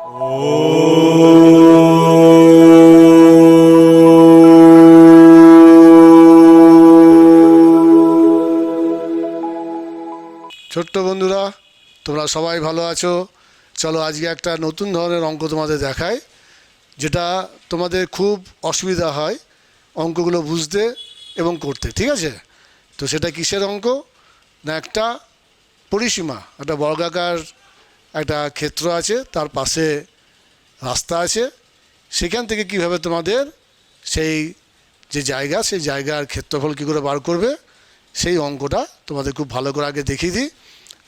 ছোট্ট বন্ধুরা, তোমরা সবাই ভালো আছো? চলো আজকে একটা নতুন ধরনের অঙ্ক তোমাদের দেখাই, যেটা তোমাদের খুব অসুবিধা হয় অঙ্কগুলো বুঝতে এবং করতে। ঠিক আছে? তো সেটা কিসের অঙ্ক না, একটা পরিসীমা, একটা বর্গাকার একটা ক্ষেত্র আছে, তার পাশে রাস্তা আছে, সেখান থেকে কিভাবে তোমাদের সেই যে জায়গা, সেই জায়গার ক্ষেত্রফল কী করে বার করবে, সেই অঙ্কটা তোমাদের খুব ভালো করে আগে দেখিয়ে দিই।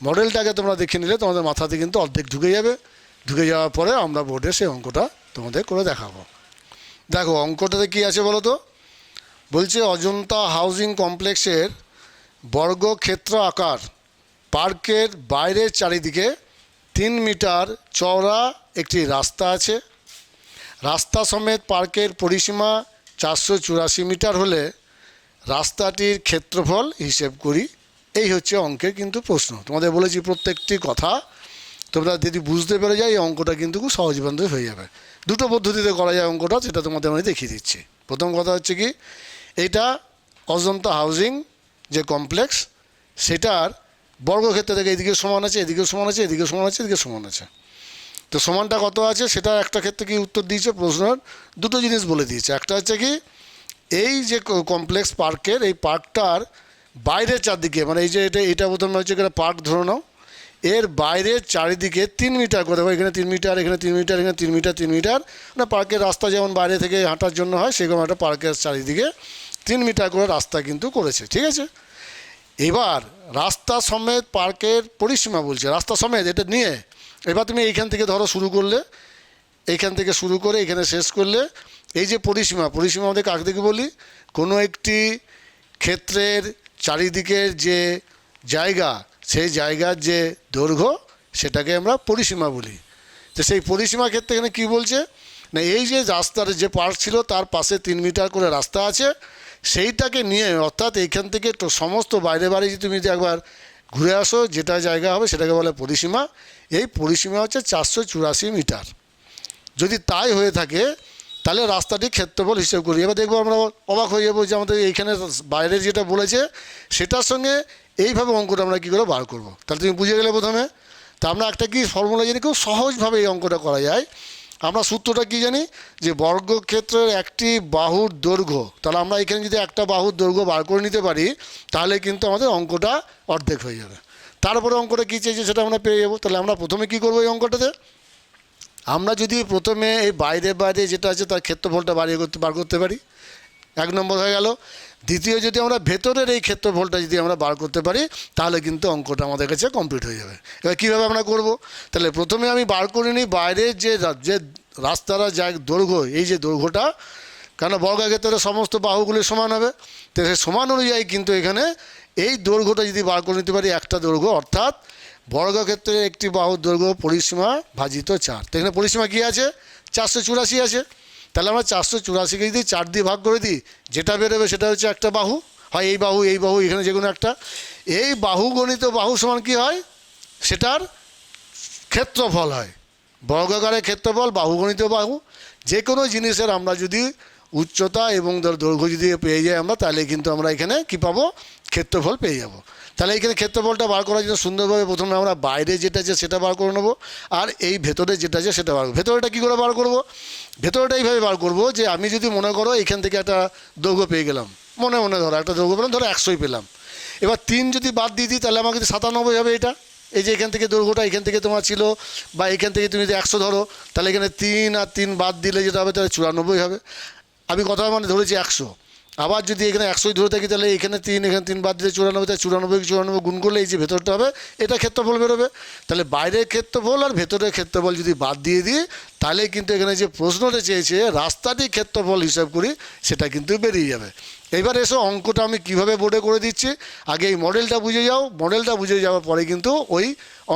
মডেলটাকে তোমরা দেখে নিলে তোমাদের মাথাতে কিন্তু অর্ধেক ঢুকে যাবে। ঢুকে যাওয়ার পরে আমরা বোর্ডে সেই অঙ্কটা তোমাদের করে দেখাবো। দেখো অঙ্কটাতে কী আছে বলো তো। বলছে অজন্তা হাউজিং কমপ্লেক্সের বর্গক্ষেত্র আকার পার্কের বাইরের চারিদিকে 3 মিটার চওড়া একটি রাস্তা আছে। রাস্তা সমেত পার্কের পরিসীমা 484 মিটার হলে রাস্তাটির ক্ষেত্রফল হিসেব করি। এই হচ্ছে অঙ্কের কিন্তু প্রশ্ন। তোমাদের বলেছি প্রত্যেকটি কথা তোমরা যদি বুঝতে পেরে যাও, এই অঙ্কটা কিন্তু খুব সহজভাবে হয়ে যাবে। দুটো পদ্ধতিতে করা যায় অঙ্কটা, সেটা তোমাদের আমি দেখিয়ে দিচ্ছি। প্রথম কথা হচ্ছে কি, এইটা অজন্তা হাউজিং যে কমপ্লেক্স, সেটার বর্গক্ষেত্র থেকে এদিকে সমান আছে, এদিকেও সমান আছে, এদিকেও সমান আছে, এদিকে সমান আছে। তো সমানটা কত আছে সেটা একটা ক্ষেত্রে কি উত্তর দিয়েছে প্রশ্নের, দুটো জিনিস বলে দিয়েছে। একটা হচ্ছে কি, এই যে কমপ্লেক্স পার্কের, এই পার্কটার বাইরের চারদিকে, মানে এই যে এটা প্রথমে হচ্ছে এখানে পার্ক ধরে নাও, এর বাইরের চারিদিকে 3 মিটার করে দেবো। এখানে 3 মিটার, এখানে 3 মিটার, এখানে 3 মিটার, 3 মিটার, মানে পার্কের রাস্তা যেমন বাইরে থেকে হাঁটার জন্য হয়, সেরকম একটা পার্কের চারিদিকে 3 মিটার করে রাস্তা কিন্তু করেছে। ঠিক আছে? এবার রাস্তা সমেত পার্কের পরিসীমা বলছে, রাস্তা সমেত এটা নিয়ে এবার তুমি এইখান থেকে ধরো শুরু করলে, এইখান থেকে শুরু করে এখানে শেষ করলে, এই যে পরিসীমা, পরিসীমা আমাদের কাকে দিকে বলি, কোনো একটি ক্ষেত্রের চারিদিকের যে জায়গা, সেই জায়গার যে দৈর্ঘ্য, সেটাকে আমরা পরিসীমা বলি। তো সেই পরিসীমা ক্ষেত্রে এখানে কী বলছে না, এই যে রাস্তার যে পার্ক ছিল তার পাশে 3 মিটার করে রাস্তা আছে, সেইটাকে নিয়ে, অর্থাৎ এইখান থেকে তো সমস্ত বাইরে বাইরে যদি তুমি একবার ঘুরে আসো, যেটা জায়গা হবে সেটাকে বলে পরিসীমা। এই পরিসীমা হচ্ছে 484 মিটার। যদি তাই হয়ে থাকে তাহলে রাস্তাটি ক্ষেত্রফল হিসেব করি। এবার দেখবো আমরা অবাক হয়ে যাবো যে আমাদের এইখানে বাইরে যেটা বলেছে সেটার সঙ্গে এইভাবে অঙ্কটা আমরা কী করে বার করব। তাহলে তুমি বুঝে গেলে প্রথমে। তা আমরা একটা কি ফর্মুলা জানি, খুব সহজভাবে এই অঙ্কটা করা যায়। আমরা সূত্রটা কী জানি, যে বর্গক্ষেত্রের একটি বাহুর দৈর্ঘ্য, তাহলে আমরা এখানে যদি একটা বাহুর দৈর্ঘ্য বার করে নিতে পারি, তাহলে কিন্তু আমাদের অঙ্কটা অর্ধেক হয়ে যাবে। তারপরে অঙ্কটা কী চেয়েছে সেটা আমরা পেয়ে যাবো। তাহলে আমরা প্রথমে কী করবো, এই অঙ্কটাতে আমরা যদি প্রথমে এই বাইরে বাইরে যেটা আছে তার ক্ষেত্রফলটা বার করতে পারি, 1 নম্বর হয়ে গেল। দ্বিতীয়, যদি আমরা ভেতরের এই ক্ষেত্রফলটা যদি আমরা বার করতে পারি, তাহলে কিন্তু অঙ্কটা আমাদের কাছে কমপ্লিট হয়ে যাবে। এবার কীভাবে আমরা করব, তাহলে প্রথমে আমি বার করে নিই বাইরের যে রাস্তাটা যায় দৈর্ঘ্য, এই যে দৈর্ঘ্যটা, কেন বর্গক্ষেত্রের সমস্ত বাহুগুলি সমান হবে, তো সেই সমান অনুযায়ী কিন্তু এখানে এই দৈর্ঘ্যটা যদি বার করে নিতে পারি, একটা দৈর্ঘ্য, অর্থাৎ বর্গক্ষেত্রের একটি বাহুর দৈর্ঘ্য পরিসীমা ভাজিত 4। তো এখানে পরিসীমা কী আছে, 484 আছে। তাহলে আমরা 484কে যদি 4 দিয়ে ভাগ করে দিই, যেটা বেরোবে সেটা হচ্ছে একটা বাহু, হয় এই বাহু, এই বাহু, এখানে যে কোনো একটা। এই বাহু গণিত বাহু সমান কী হয়, সেটার ক্ষেত্রফল হয়। বর্গাকারের ক্ষেত্রফল, বাহু গণিত বাহু, যে কোনো জিনিসের আমরা যদি উচ্চতা এবং দৈর্ঘ্য যদি পেয়ে যাই আমরা, তাহলে কিন্তু আমরা এখানে কী পাবো, ক্ষেত্রফল পেয়ে যাব। তাহলে এইখানে ক্ষেত্রফলটা বার করার জন্য সুন্দরভাবে প্রথমে আমরা বাইরে যেটা আছে সেটা বার করে নেবো, আর এই ভেতরে যেটা আছে সেটা বার করবো। ভেতরেটা কী করে বার করবো, ভেতরেটা এইভাবে বার করবো যে আমি যদি মনে করো এখান থেকে একটা দৈর্ঘ্য পেয়ে গেলাম, মনে মনে ধরো একটা দৈর্ঘ্য পেলাম, ধরো 100 পেলাম। এবার 3 যদি বাদ দিয়ে দিই, তাহলে আমার কিন্তু 97 হবে এটা। এই যে এখান থেকে দৈর্ঘ্যটা এখান থেকে তোমার ছিল, বা এখান থেকে তুমি যদি 100 ধরো, তাহলে এখানে 3 আর 3 বাদ দিলে যেটা হবে, তাহলে 94 হবে। আমি কথা মানে ধরেছি 100। আবার যদি এখানে 100 ধরে থাকি, তাহলে এখানে 3, এখানে 3 বাদ দিলে 94, তাই 94 গুণ করলে এই যে ভেতরটা হবে, এটা ক্ষেত্রফল বেরোবে। তাহলে বাইরের ক্ষেত্রফল আর ভেতরের ক্ষেত্রফল যদি বাদ দিয়ে দিই, তাহলে কিন্তু এখানে যে প্রশ্নটা চেয়েছে রাস্তাটি ক্ষেত্রফল হিসাব করি, সেটা কিন্তু বেরিয়ে যাবে। এবার এসো অঙ্কটা আমি কিভাবে বোর্ডে করে দিচ্ছি। আগে এই মডেলটা বুঝে যাও, মডেলটা বুঝে যাওয়ার পরে কিন্তু ওই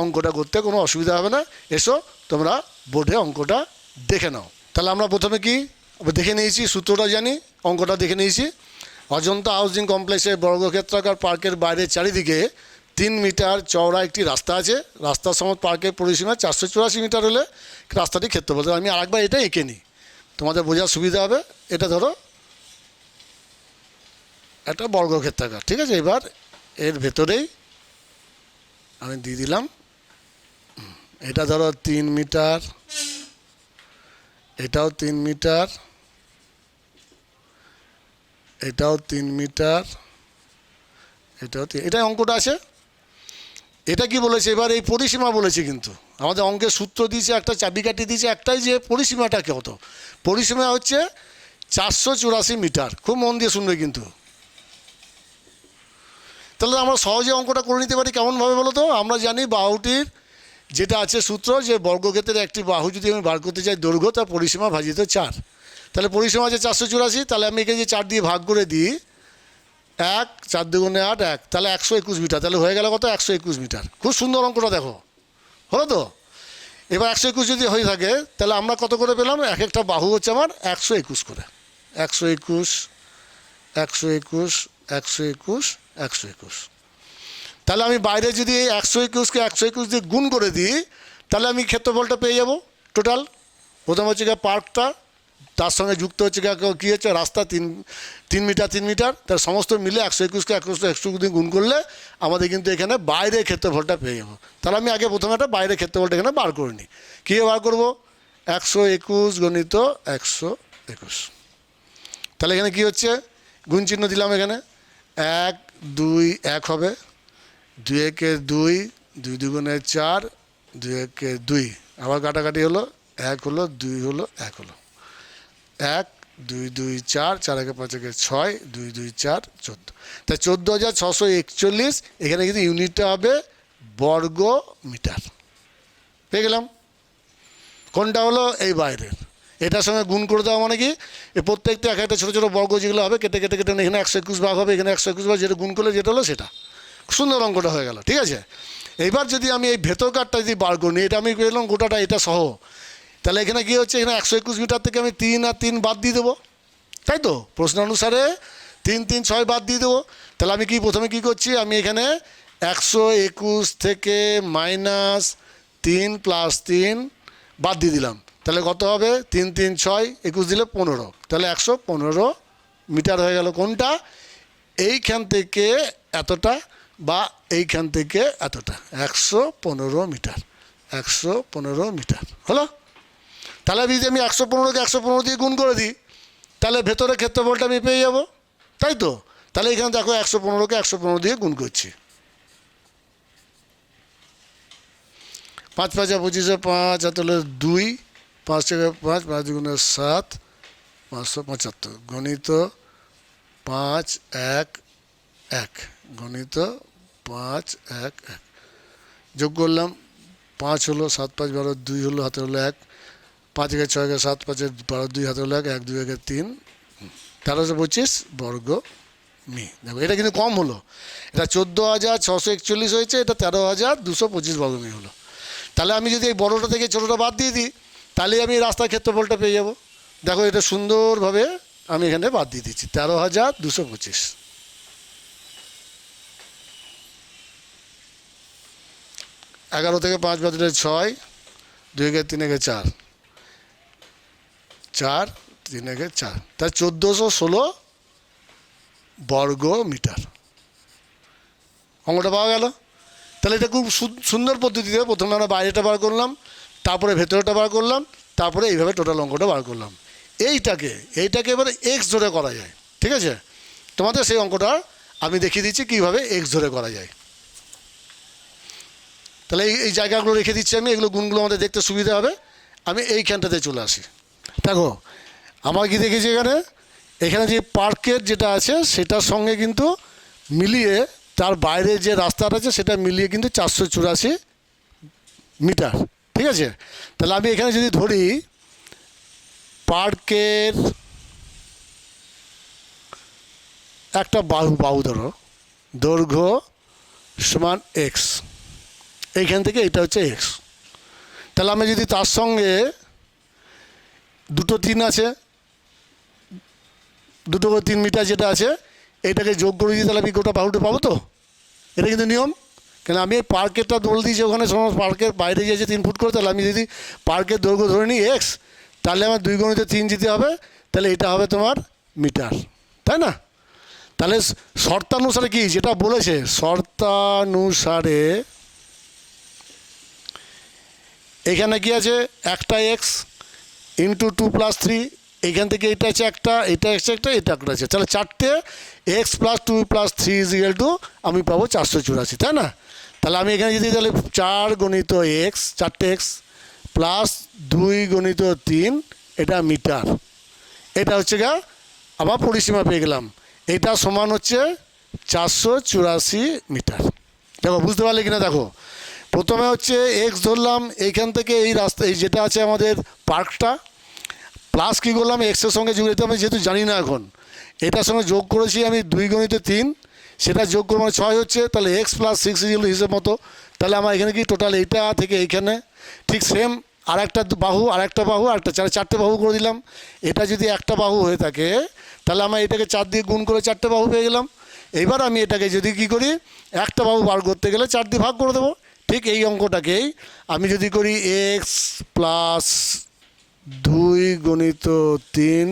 অঙ্কটা করতে কোনো অসুবিধা হবে না। এসো তোমরা বোর্ডে অঙ্কটা দেখে নাও। তাহলে আমরা প্রথমে কি দেখে নিয়েছি, সূত্রটা জানি, অঙ্কটা দেখে নিয়েছি। অজন্তা হাউজিং কমপ্লেক্সের বর্গক্ষেত্রাকার পার্কের বাইরের চারিদিকে মিটার চওড়া একটি রাস্তা আছে। রাস্তার সময় পার্কের পরিসীমা 484 মিটার হলে রাস্তাটি ক্ষেত্রফল। আমি আরেকবার এটা এঁকে নিই, তোমাদের বোঝার সুবিধা হবে। এটা ধরো একটা বর্গক্ষেত্রাকার, ঠিক আছে। এবার এর ভেতরেই আমি দিয়ে দিলাম, এটা ধরো 3 মিটার, এটাও 3 মিটার, এটাও 3 মিটার, এটাই অঙ্কটা আছে। এটা কি বলেছে এবার? এই পরিসীমা বলেছে, কিন্তু আমাদের অঙ্কের সূত্র দিয়েছে, একটা চাবিকাঠি দিয়েছে একটাই, যে পরিসীমাটা কত। পরিসীমা হচ্ছে 484 মিটার। খুব মন দিয়ে শুনবে কিন্তু। তাহলে আমরা সহজে অঙ্কটা করে নিতে পারি কেমনভাবে বলো তো? আমরা জানি বাহুটির যেটা আছে সূত্র, যে বর্গক্ষেত্রের একটি বাহু যদি আমি বার করতে চাই দৈর্ঘ্য, তার পরিসীমা ভাজিত 4। তাহলে পরিসীমা আছে 484, তাহলে আমি এখানে যে 4 দিয়ে ভাগ করে দিই, 1 4 দুগুণে 8 1, তাহলে 121 মিটার। তাহলে হয়ে গেল কত? 121 মিটার। খুব সুন্দর অঙ্কটা, দেখো হলো তো। এবার 121 যদি হয়ে থাকে, তাহলে আমরা কত করে পেলাম? এক একটা বাহু হচ্ছে আমার 121 করে। 121 121 121 121। তাহলে আমি বাইরে যদি এই 121কে 121 দিয়ে গুণ করে দিই, তাহলে আমি ক্ষেত্রফলটা পেয়ে যাব টোটাল। প্রথম হচ্ছে গিয়ে পার্কটা, তার সঙ্গে যুক্ত হচ্ছে কী হচ্ছে রাস্তা, 3 মিটার 3 মিটার, তার সমস্ত মিলে 121কে 121 দিয়ে গুণ করলে আমাদের কিন্তু এখানে বাইরের ক্ষেত্রফলটা পেয়ে যাবো। তাহলে আমি আগে প্রথমে একটা বাইরের ক্ষেত্রফলটা এখানে বার করে নিই। কী বার করবো? 121 গণিত 121। তাহলে এখানে কি হচ্ছে? গুণ চিহ্ন দিলাম এখানে, 1 2 1 হবে, 2 একে 2, 2 দুগুণে 4, 2 একে 2, আবার কাটাকাটি হলো, 1 হলো, 2 হলো, 1 হলো, 1 2 2 4, 4 একে 5 একে 6, 2 2 4 14। তাই 14,641। এখানে কিন্তু ইউনিটটা হবে বর্গ মিটার। পেয়ে গেলাম। কোনটা হলো? এই বাইরের। এটার সঙ্গে গুণ করে দেওয়া মানে কি, এই প্রত্যেকটা এক একটা ছোটো ছোটো বর্গ যেগুলো হবে কেটে কেটে কেটে এখানে 121 ভাগ হবে, এখানে 121 ভাগ, যেটা গুণ করলে যেটা হলো সেটা। সুন্দর অঙ্কটা হয়ে গেল, ঠিক আছে। এইবার যদি আমি এই ভেতরকারটা যদি বার করি, এটা আমি পেলাম গোটাটা এটা সহ, তাহলে এখানে কী হচ্ছে? এখানে 121 মিটার থেকে আমি 3 আর 3 বাদ দিয়ে দেবো, তাই তো? প্রশ্ন অনুসারে 3 3 6 বাদ দিয়ে দেবো। তাহলে আমি কি প্রথমে কি করছি? আমি এখানে 121 থেকে -3 + 3 বাদ দিয়ে দিলাম। তাহলে কত হবে? 3 3 6 21 দিলে 15, তাহলে 115 মিটার হয়ে গেল। কোনটা? এইখান থেকে এতটা বা এইখান থেকে এতটা, 115 মিটার। 115 মিটার হলো। তাহলে যদি আমি 115কে 115 দিয়ে গুণ করে দিই, তাহলে ভেতরে ক্ষেত্রফলটা আমি পেয়ে যাব, তাই তো? তাহলে এখানে দেখো 115কে 115 দিয়ে গুণ করছি। 5 5 25, 5 হাতে হলো 2, 5 থেকে 5, 5 দুগুণে 7, 575 গণিত 5 1 1, গণিত 5 1 1। যোগ করলাম, 5 হলো, 7 5 12, 2 হলো, হাতে হলো 1, 5 একে 6 একে 7, 5 12, 2 হাতে হলো 1, 1 2 একে 3, 1325 বর্গ মি। দেখো এটা কিন্তু কম হলো, এটা 14,641 হয়েছে, এটা 13,225 বর্গ মি হলো। তাহলে আমি যদি এই বড়োটা থেকে ছোটোটা বাদ দিয়ে দিই, তাহলে আমি রাস্তার ক্ষেত্রফলটা পেয়ে যাব। দেখো এটা সুন্দরভাবে আমি এখানে বাদ দিয়ে দিচ্ছি, 13,225। 11 থেকে 5 বাদ দিলে 6, 2 একে 3 একে 4, 4 3 একে 4, তাই 1416 বর্গ মিটার। অঙ্কটা পাওয়া গেল। তাহলে এটা খুব সুন্দর পদ্ধতিতে প্রথমে আমরা বাইরেটা বার করলাম, তারপরে ভেতরেটা বার করলাম, তারপরে এইভাবে টোটাল অঙ্কটা বার করলাম। এইটাকে এবারে এক্স ধরে করা যায়, ঠিক আছে। তোমাদের সেই অঙ্কটা আমি দেখিয়ে দিচ্ছি কীভাবে এক্স ধরে করা যায়। তাহলে এই জায়গাগুলো রেখে দিচ্ছি আমি, এগুলো গুণগুলো আমাদের দেখতে সুবিধা হবে। আমি এইখানটাতে চলে আসি। দেখো আমার কি দেখেছি এখানে যে পার্কের যেটা আছে সেটার সঙ্গে কিন্তু মিলিয়ে তার বাইরে যে রাস্তাটা আছে সেটা মিলিয়ে কিন্তু 484 মিটার, ঠিক আছে। তাহলে আমি এখানে যদি ধরি পার্কের একটা বাহু ধরো, দৈর্ঘ্য সমান এক্স, এইখান থেকে এটা হচ্ছে এক্স। তাহলে আমি যদি তার সঙ্গে দুটো 3 আছে, 2 করে 3 মিটার যেটা আছে, এইটাকে যোগ করে দিই, তাহলে আমি গোটা বাহুটা পাবো তো? এটা কিন্তু নিয়ম। কেন আমি এই পার্কেরটা দোল দিয়েছি, ওখানে সময় পার্কের বাইরে গিয়েছে 3 ফুট করে, তাহলে আমি যদি পার্কের দৈর্ঘ্য ধরে নিই এক্স, তাহলে আমার 2 গুণিত 3 দিতে হবে, তাহলে এটা হবে তোমার মিটার, তাই না? তাহলে শর্তানুসারে কি যেটা বলেছে, শর্তানুসারে এখানে কি আছে, একটা এক্স ইন্টু 2 + 3, এইখান থেকে এটা আছে একটা, এটা আছে একটা, এটা একটা আছে, তাহলে 4টে এক্স প্লাস 2 + 3 = আমি পাবো 484, তাই না? তাহলে আমি এখানে যদি তাহলে 4 গুণিত এক্স, 4টে এক্স প্লাস 2 গুণিত 3, এটা মিটার, এটা হচ্ছে গা আবার পরিসীমা পেয়ে গেলাম, এটা সমান হচ্ছে 484 মিটার। দেখো বুঝতে পারলে কিনা, দেখো প্রথমে হচ্ছে এক্স ধরলাম, এইখান থেকে এই রাস্তা এই যেটা আছে আমাদের পার্কটা, প্লাস কী করলাম এক্সের সঙ্গে যোগ, এটা আমি যেহেতু জানি না এখন, এটার সঙ্গে যোগ করেছি আমি 2 গুণিত 3, সেটা যোগ করে মানে 6 হচ্ছে, তাহলে এক্স প্লাস 6 হিসেব মতো, তাহলে আমার এখানে কি টোটাল এইটা থেকে এইখানে ঠিক সেম আরেকটা বাহু, আরেকটা বাহু, আরেকটা 4টে বাহু করে দিলাম। এটা যদি একটা বাহু হয়ে থাকে তাহলে আমরা এটাকে 4 দিয়ে গুণ করে 4টে বাহু পেয়ে গেলাম। এইবার আমি এটাকে যদি কী করি, একটা বাহু বার করতে গেলে 4 দিয়ে ভাগ করে দেবো। ঠিক এই অঙ্কটাকেই আমি যদি করি এক্স প্লাস 2 গুণিত 3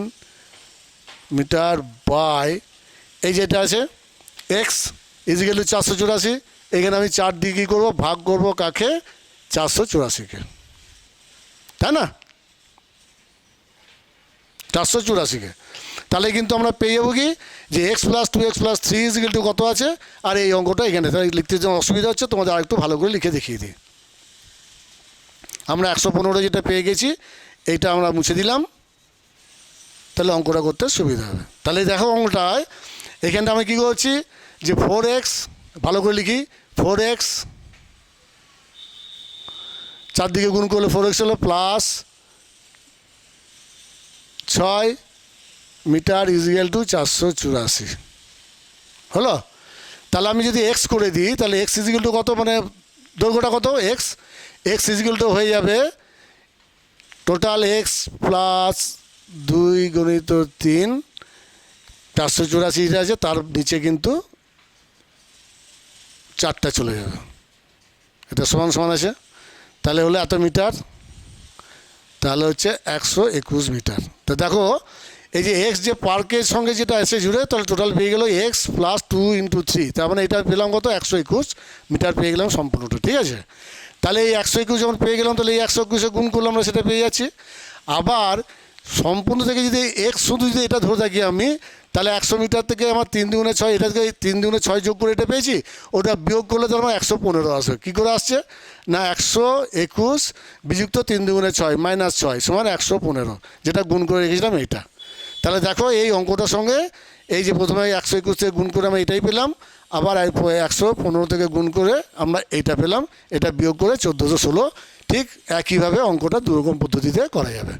মিটার বাই এই যেটা আছে এক্স ইজিক্যাল টু 484, এখানে আমি 4 দিয়ে কী করবো, ভাগ করবো কাকে, 484কে, তাই না? 484কে, তাহলে কিন্তু আমরা পেয়ে যাবো কি যে এক্স প্লাস 2x প্লাস 3 = কত আছে, আর এই অঙ্কটা এখানে, তাই লিখতে যখন অসুবিধা হচ্ছে তোমাদের আরেকটু ভালো করে লিখে দেখিয়ে দিই। আমরা 115 যেটা পেয়ে গেছি, এইটা আমরা মুছে দিলাম, তাহলে অঙ্কটা করতে সুবিধা হবে। তাহলে দেখো অঙ্কটায় এখানটা আমি কী করছি যে 4x, ভালো করে লিখি, 4x 4 দিকে গুণ করলে 4x হলো প্লাস 6 মিটার ইজিক্যাল টু 484 হলো। তাহলে আমি যদি এক্স করে দিই, তাহলে এক্স ইজিক্যাল টু কত, মানে দৈর্ঘ্যটা কত, এক্স ইজিক্যাল টু হয়ে যাবে টোটাল এক্স প্লাস 2 গুণিত 3, 484 যেটা আছে তার নিচে কিন্তু 4টা চলে যাবে, এটা সমান সমান আছে, তাহলে হলো এত মিটার, তাহলে হচ্ছে 121 মিটার। তো দেখো এই যে এক্স যে পার্কের সঙ্গে যেটা এসে জুড়ে, তাহলে টোটাল পেয়ে গেলো এক্স প্লাস 2 × 3, তার মানে এটা পেলাম কত, 121 মিটার পেয়ে গেলাম সম্পূর্ণটা, ঠিক আছে? তাহলে এই 121 যখন পেয়ে গেলাম, তাহলে এই 121 গুণ করলে আমরা সেটা পেয়ে যাচ্ছি। আবার সম্পূর্ণ থেকে যদি এক্স শুধু যদি এটা ধরে থাকি আমি, তাহলে 100 মিটার থেকে আমার 3 × 6, এটা থেকে 3 × 6 যোগ করে এটা পেয়েছি, ওটা বিয়োগ করলে তো আমার 115 আসবে। কী করে আসছে না, 121 বিযুক্ত 3 × 6 -6 সমান 115, যেটা গুণ করে রেখেছিলাম এইটা। তাহলে দেখো এই অঙ্কটার সঙ্গে এই যে প্রথমে 121 থেকে গুণ করে আমরা এটাই পেলাম, আবার 115 থেকে গুণ করে আমরা এইটা পেলাম, এটা বিয়োগ করে 1416, ঠিক একইভাবে অঙ্কটা দুরকম পদ্ধতিতে করা যাবে।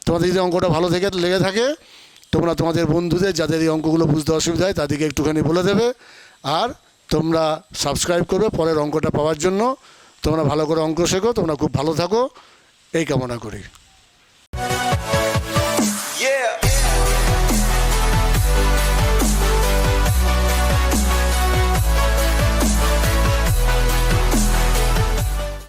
তোমাদের যদি অঙ্কটা ভালো থেকে লেগে থাকে, তোমরা তোমাদের বন্ধুদের যাদের এই অঙ্কগুলো বুঝতে অসুবিধা হয় তাদেরকে একটুখানি বলে দেবে, আর তোমরা সাবস্ক্রাইব করবে পরের অঙ্কটা পাওয়ার জন্য। তোমরা ভালো করে অঙ্ক শেখো, তোমরা খুব ভালো থাকো, এই কামনা করি।